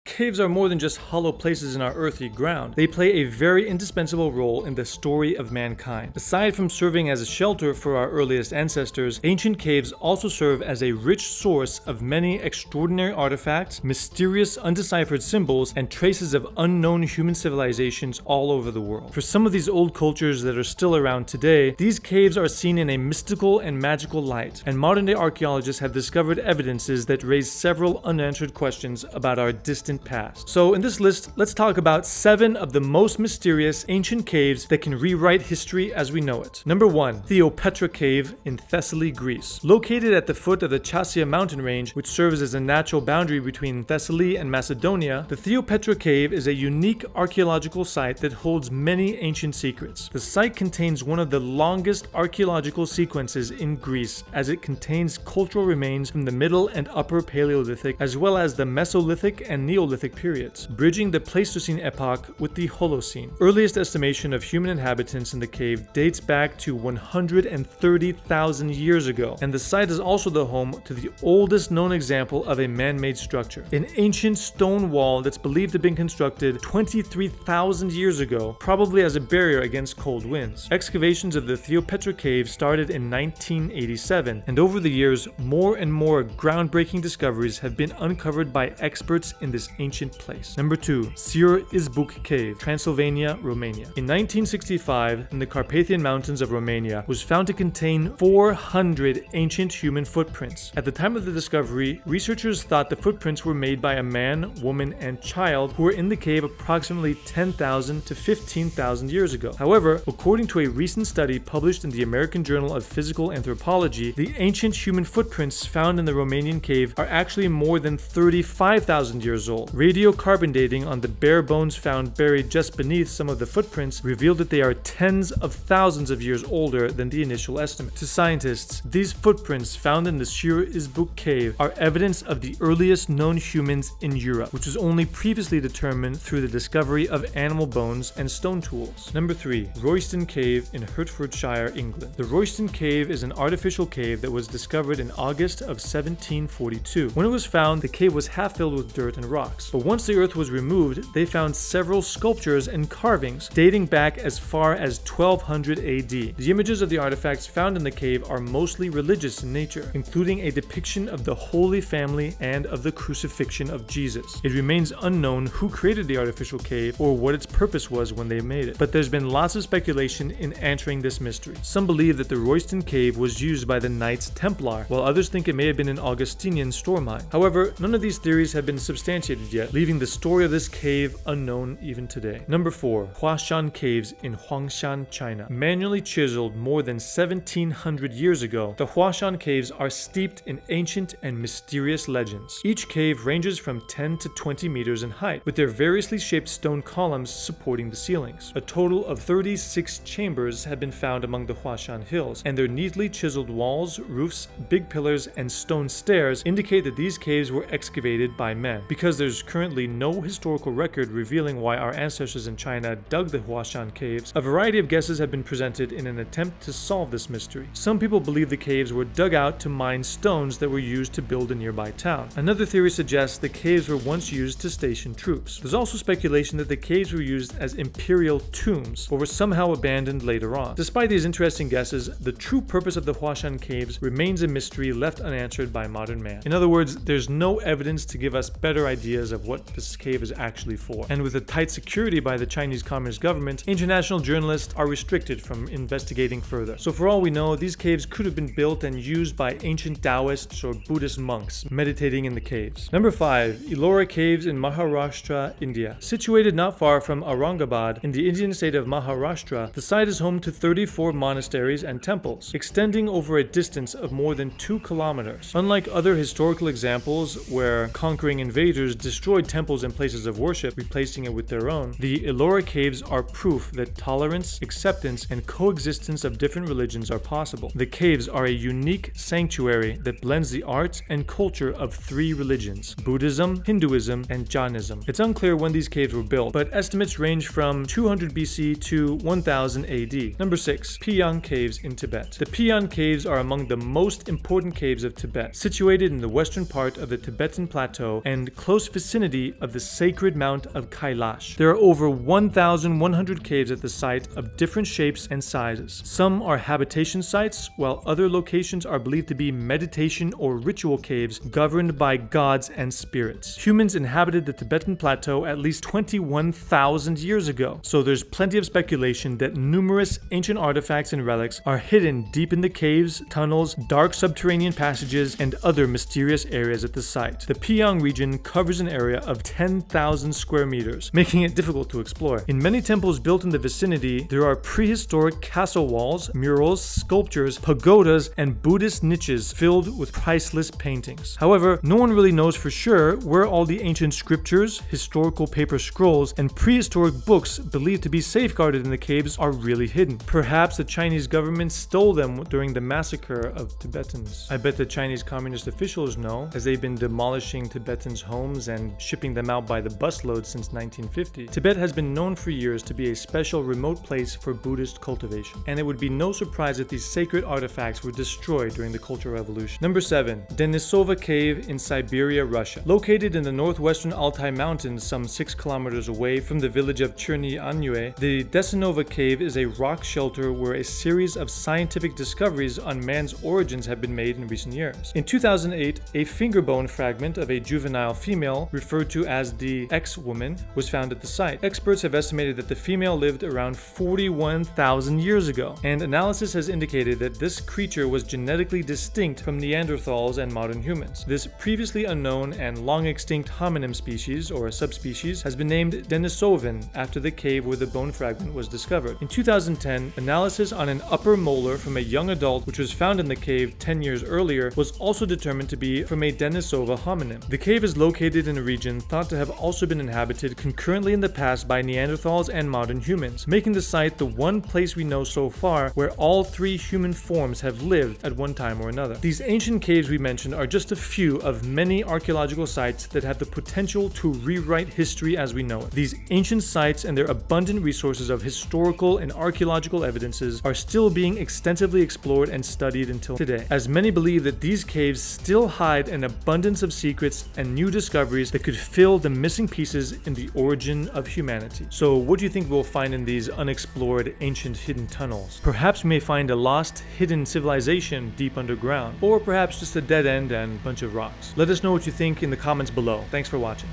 Caves are more than just hollow places in our earthy ground. They play a very indispensable role in the story of mankind. Aside from serving as a shelter for our earliest ancestors, ancient caves also serve as a rich source of many extraordinary artifacts, mysterious undeciphered symbols, and traces of unknown human civilizations all over the world. For some of these old cultures that are still around today, these caves are seen in a mystical and magical light, and modern-day archaeologists have discovered evidences that raise several unanswered questions about our distant past. So in this list, let's talk about 7 of the most mysterious ancient caves that can rewrite history as we know it. Number 1. Petra Cave in Thessaly, Greece. Located at the foot of the Chassia mountain range, which serves as a natural boundary between Thessaly and Macedonia, the Petra Cave is a unique archaeological site that holds many ancient secrets. The site contains one of the longest archaeological sequences in Greece, as it contains cultural remains from the Middle and Upper Paleolithic, as well as the Mesolithic and Neolithic periods, bridging the Pleistocene epoch with the Holocene. Earliest estimation of human inhabitants in the cave dates back to 130,000 years ago, and the site is also the home to the oldest known example of a man-made structure, an ancient stone wall that's believed to have been constructed 23,000 years ago, probably as a barrier against cold winds. Excavations of the Petra Cave started in 1987, and over the years, more and more groundbreaking discoveries have been uncovered by experts in this ancient place. Number 2. Ciur-Izbuc Cave, Transylvania, Romania. In 1965, in the Carpathian Mountains of Romania, was found to contain 400 ancient human footprints. At the time of the discovery, researchers thought the footprints were made by a man, woman, and child who were in the cave approximately 10,000 to 15,000 years ago. However, according to a recent study published in the American Journal of Physical Anthropology, the ancient human footprints found in the Romanian cave are actually more than 35,000 years old. Radiocarbon dating on the bare bones found buried just beneath some of the footprints revealed that they are tens of thousands of years older than the initial estimate. To scientists, these footprints found in the Ciur-Izbuc cave are evidence of the earliest known humans in Europe, which was only previously determined through the discovery of animal bones and stone tools. Number 3. Royston Cave in Hertfordshire, England. The Royston Cave is an artificial cave that was discovered in August of 1742. When it was found, the cave was half filled with dirt and rocks, but once the earth was removed, they found several sculptures and carvings dating back as far as 1200 AD. The images of the artifacts found in the cave are mostly religious in nature, including a depiction of the Holy Family and of the crucifixion of Jesus. It remains unknown who created the artificial cave or what its purpose was when they made it, but there's been lots of speculation in answering this mystery. Some believe that the Royston Cave was used by the Knights Templar, while others think it may have been an Augustinian store mine. However, none of these theories have been substantiated yet, leaving the story of this cave unknown even today. Number 4. Huashan Caves in Huashan, China. Manually chiseled more than 1700 years ago, the Huashan Caves are steeped in ancient and mysterious legends. Each cave ranges from 10 to 20 meters in height, with their variously shaped stone columns supporting the ceilings. A total of 36 chambers have been found among the Huashan Hills, and their neatly chiseled walls, roofs, big pillars, and stone stairs indicate that these caves were excavated by men. Because there's currently no historical record revealing why our ancestors in China dug the Huashan Caves, a variety of guesses have been presented in an attempt to solve this mystery. Some people believe the caves were dug out to mine stones that were used to build a nearby town. Another theory suggests the caves were once used to station troops. There's also speculation that the caves were used as imperial tombs, but were somehow abandoned later on. Despite these interesting guesses, the true purpose of the Huashan Caves remains a mystery left unanswered by modern man. In other words, there's no evidence to give us better ideas of what this cave is actually for. And with the tight security by the Chinese Communist government, international journalists are restricted from investigating further. So for all we know, these caves could have been built and used by ancient Taoists or Buddhist monks meditating in the caves. Number 5. Ellora Caves in Maharashtra, India. Situated not far from Aurangabad in the Indian state of Maharashtra, the site is home to 34 monasteries and temples, extending over a distance of more than 2 kilometers. Unlike other historical examples where conquering invaders destroyed temples and places of worship, replacing it with their own, the Ellora Caves are proof that tolerance, acceptance, and coexistence of different religions are possible. The caves are a unique sanctuary that blends the art and culture of 3 religions: Buddhism, Hinduism, and Jainism. It's unclear when these caves were built, but estimates range from 200 BC to 1000 AD. Number 6. Huashan Caves in Tibet. The Huashan Caves are among the most important caves of Tibet, situated in the western part of the Tibetan Plateau and close vicinity of the sacred mount of Kailash. There are over 1,100 caves at the site of different shapes and sizes. Some are habitation sites, while other locations are believed to be meditation or ritual caves governed by gods and spirits. Humans inhabited the Tibetan plateau at least 21,000 years ago, so there's plenty of speculation that numerous ancient artifacts and relics are hidden deep in the caves, tunnels, dark subterranean passages, and other mysterious areas at the site. The Piyang region covers an area of 10,000 square meters, making it difficult to explore. In many temples built in the vicinity, there are prehistoric castle walls, murals, sculptures, pagodas, and Buddhist niches filled with priceless paintings. However, no one really knows for sure where all the ancient scriptures, historical paper scrolls, and prehistoric books believed to be safeguarded in the caves are really hidden. Perhaps the Chinese government stole them during the massacre of Tibetans. I bet the Chinese communist officials know, as they've been demolishing Tibetans' homes and shipping them out by the busload since 1950. Tibet has been known for years to be a special remote place for Buddhist cultivation, and it would be no surprise that these sacred artifacts were destroyed during the Cultural Revolution. Number 7. Denisova Cave in Siberia, Russia. Located in the northwestern Altai Mountains, some 6 kilometers away from the village of Ciur-Izbuc, the Denisova Cave is a rock shelter where a series of scientific discoveries on man's origins have been made in recent years. In 2008, a finger bone fragment of a juvenile female, referred to as the X-woman, was found at the site. Experts have estimated that the female lived around 41,000 years ago, and analysis has indicated that this creature was genetically distinct from Neanderthals and modern humans. This previously unknown and long extinct hominin species, or subspecies, has been named Denisovan after the cave where the bone fragment was discovered. In 2010, analysis on an upper molar from a young adult which was found in the cave 10 years earlier was also determined to be from a Denisova hominin. The cave is located in a region thought to have also been inhabited concurrently in the past by Neanderthals and modern humans, making the site the one place we know so far where all 3 human forms have lived at one time or another. These ancient caves we mentioned are just a few of many archaeological sites that have the potential to rewrite history as we know it. These ancient sites and their abundant resources of historical and archaeological evidences are still being extensively explored and studied until today, as many believe that these caves still hide an abundance of secrets and new discoveries that could fill the missing pieces in the origin of humanity. So what do you think we'll find in these unexplored ancient hidden tunnels? Perhaps we may find a lost hidden civilization deep underground, or perhaps just a dead end and a bunch of rocks. Let us know what you think in the comments below. Thanks for watching.